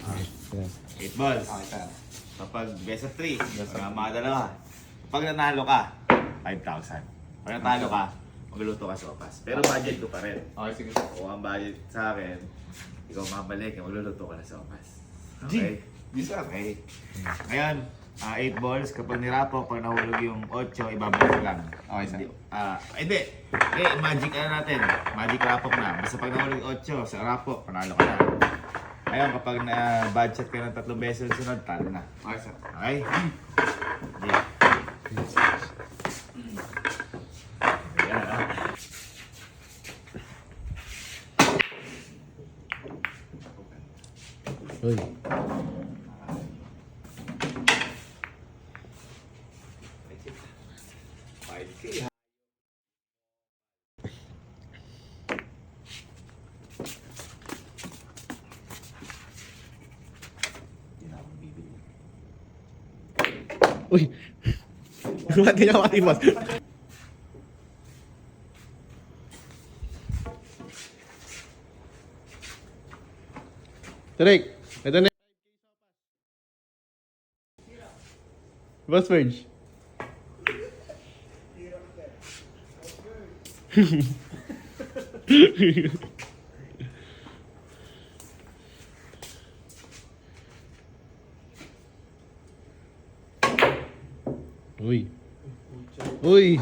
Yan. 8 balls. Okay, sir. Kapag best of 3, mga dalawa. Kapag nanalo ka, 5,000. Pag natalo ka, magluluto ka sopas. Pero budget ko pa rin. Okay, sige, sir. Kung ang budget sa akin, ikaw mamalik, magluluto ka ng sopas. Okay? Di, sir. Okay. Ngayon, 8 balls. Kapag nirapo, pag nahulog yung 8, ibabalik lang. Okay, sir. Hindi. Magic natin. Magic rapok na. Basta pag nahulog yung 8, sa rapok, panalo ka na. Ngayon, kapag na-budget ka ng 3 beses sunod, talo na. Okay, sir. Okay? Hindi. Ayan, Uy. Hindi na akong bibili. Uy. Mati niya mati, boss. Tarek, ito na. Boss Verge. Uy. Uy.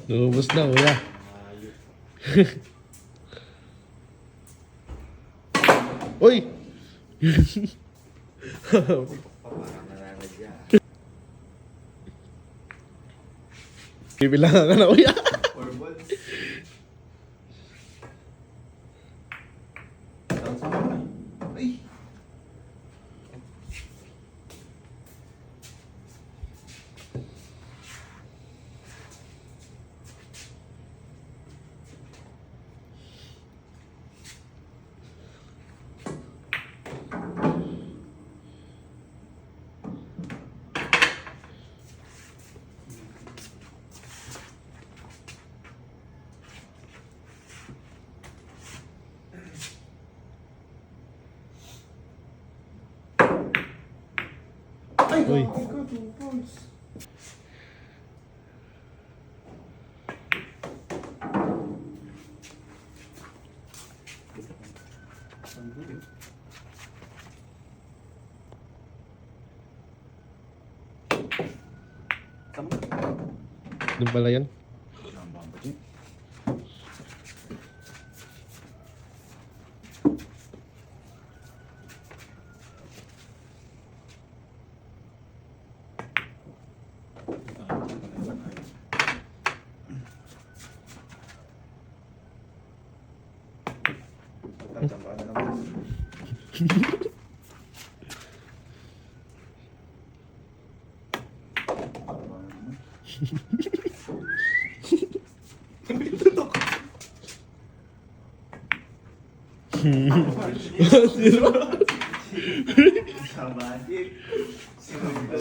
Lumabas na, wala. Uy! Parang nananadya. Bibilangan ka na, uy. 4 balls. Ay! Ay, Uy. grabe ka, 2 points. Ang gulo. Tama. Doon pala yan. Ang bambay. Tatamba na naman.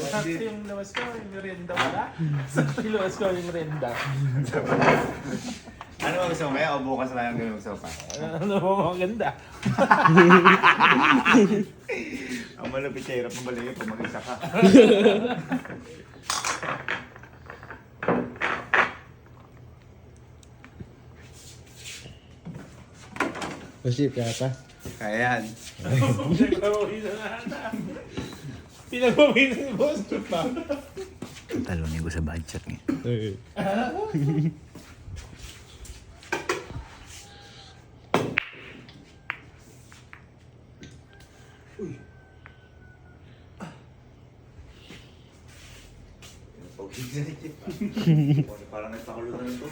Sakto yung lawas ko, yung merienda wala. Sakto yung lawas ko, yung merienda. Ano ang gusto mo kaya o bukas na lang yung magsopa? Ano mo maganda? Ang malupit siya, hirap mabalik pag mag-isa ka. Masip ka ata. Kaya yan. Pinagpapawisan na ata. Pinagpapawisan ni Boss Chip pa. Talunin ko sa budget niya. Uy. Parang nagpakulo na ito.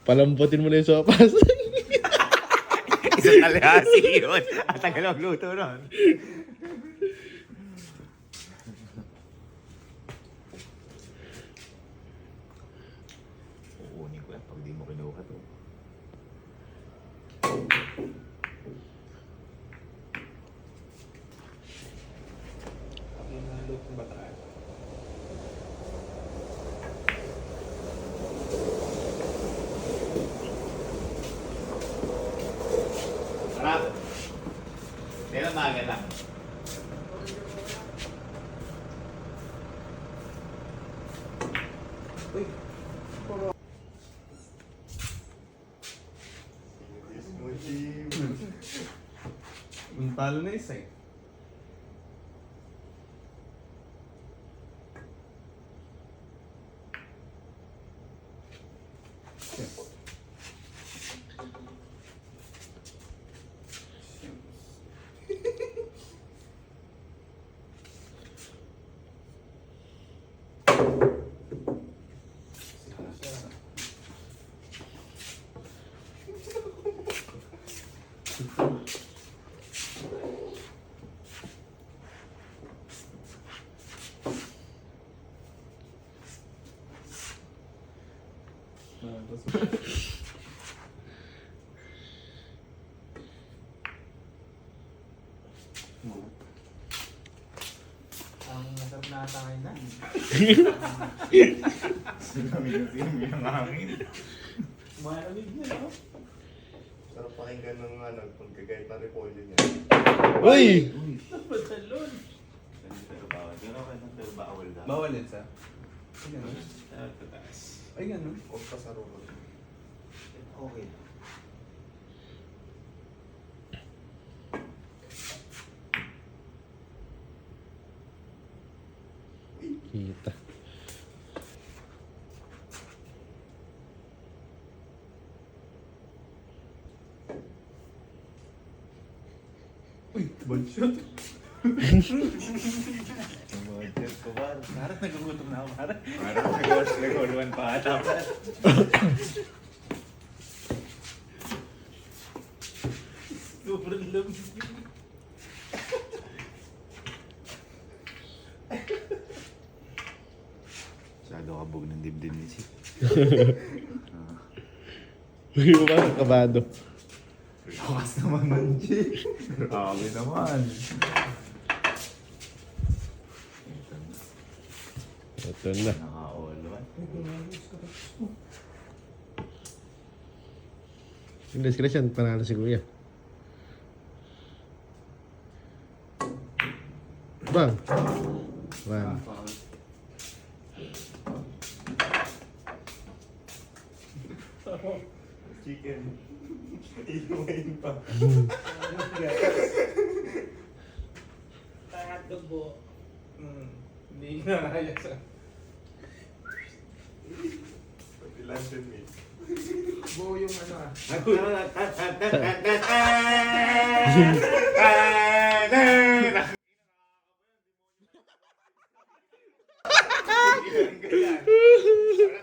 Palambutin mo na yung sopas. Isang kalahasi yun. At tagal magluto nun. Uunin ko yan pag di mo kinuha to. Rap. Pero maga lang. Talo na isa eh. Ang nasarap na ata ngayon na. Sinamig ang hangin. Malamig na, no? Sarap pakinggan ng pagkagayat na repolyo niya. Uy! Padalon. Pero bawal. Pero okay lang. Pero bawal daw. Bawal yan sa? Ay, gano'n. Tataas. Ay, gano'n. Huwag pa sa rolo. Okay. Kita. Uy, bad shot. Budget ko ba? Parang nagugutom na ako, parang. Parang nag-orwan pa ata. Sobrang lamig. Masyado kabog ng dibdib ni Chip. Uy, ba kabado? Lakas naman ng Chip. Grabe naman. Ito na. Naka-all-one. Yung discretion, panalo si Kuya. Bang! Bang. Chicken. Inumain pa. Hotdog po. Hindi na kaya sa... Pati luncheon meat. Buo yung ano ah.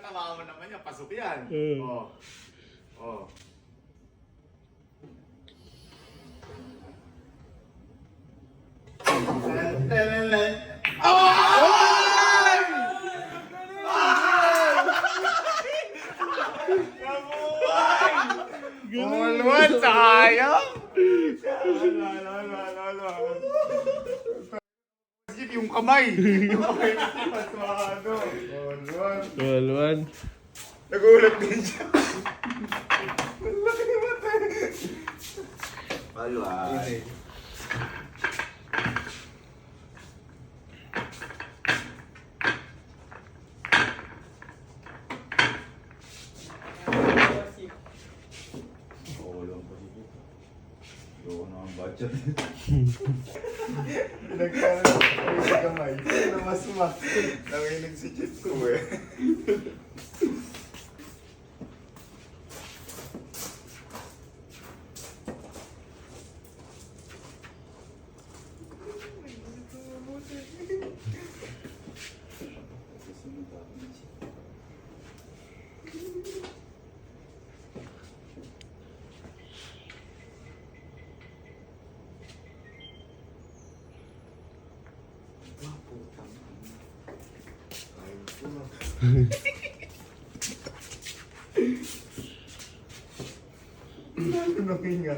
Tawa mo naman yan, pasok yan. Oh. Oh. All-one, sayang! Skip yung kamay. Yung kamay na si Pasmado. All-one. All-one. Nagulat din siya. Malaki ni mata. All-one. Budget. Pinagkaroon ko sa kamay. Ano mas mak? Nanginig si Chip ko eh. Ano nga?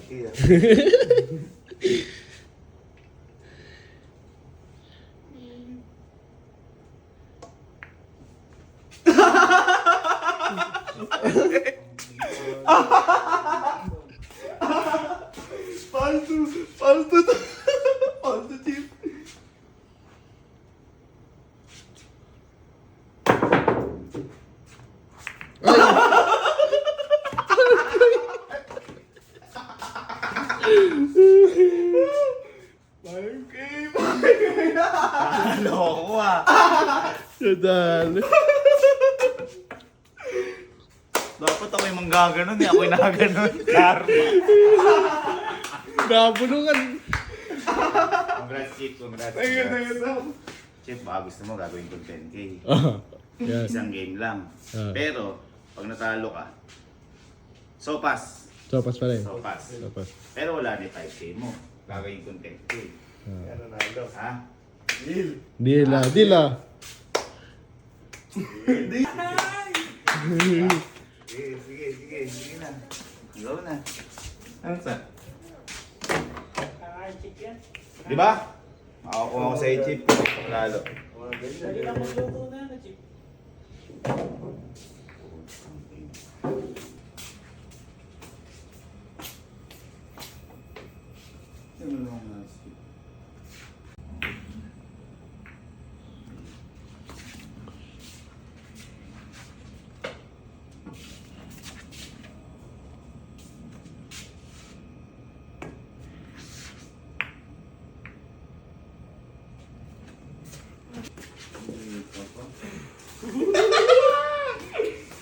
5K ah. Palto to. Palto, Chief. Loko ah. Nadali. Dapat ako yung manggaganon eh. Ako yung nakaganon. Karma. Nabulungan. Congrats, Chief. Congrats. Chief, baka gusto mo gagawin kong 10K. Yan. Isang game lang. Ah. Pero, pag natalo ka, sopas. Sopas pa rin. Sopas. Sopas. Pero wala na yung 5K mo. Gagawin kong 10K. Ano nalo? Ha? Deal. Dila. Dila. Sige na. Go na. Ano sa? Chip yan. Di ba? Makakuha ko sa chip. Lalo. Mga ganyan. Dali lang magluto na na chip.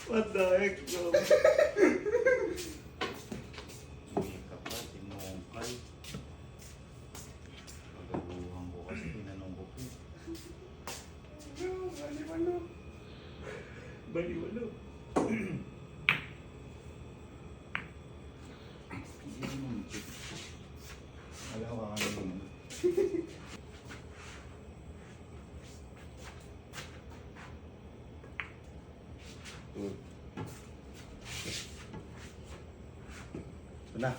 What the heck, bro? Baliwalo. Alam ko kakaroon. Ito na.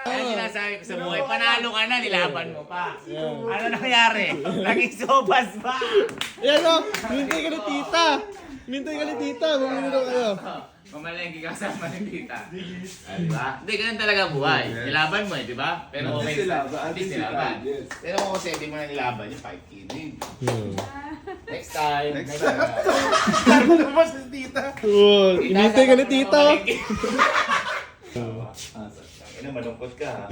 Kaya sinasabi ko sa buhay, panalo ka na, nilaban mo pa. Ano nangyari? Naging sobas ba? Yan o. Mintay ka ni tita. Mintay ka ni tita. Bumili na kayo. Mamalengke ka kasama ng tita. Diba? Hindi, ganun talaga buhay. Nilaban mo di ba? Pero okay. Hindi nilaban. Pero kung kasi hindi mo na nilaban, yung 5K din. Next time. Next time. Lumabas si tita. Oh, inintay ka ni tita. Ano, malungkot ka ha.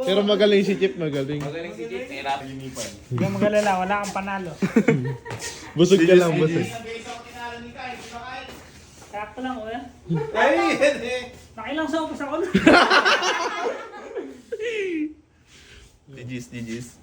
Pero magaling si Chip, magaling. Magaling si Jake, nahirapan yung nipan. Huwag kang mag-alala, wala kang panalo. Busog ka lang, busog. Sakto lang, kuya. Ay, yan eh. Nakilang sa upos ako. Digis.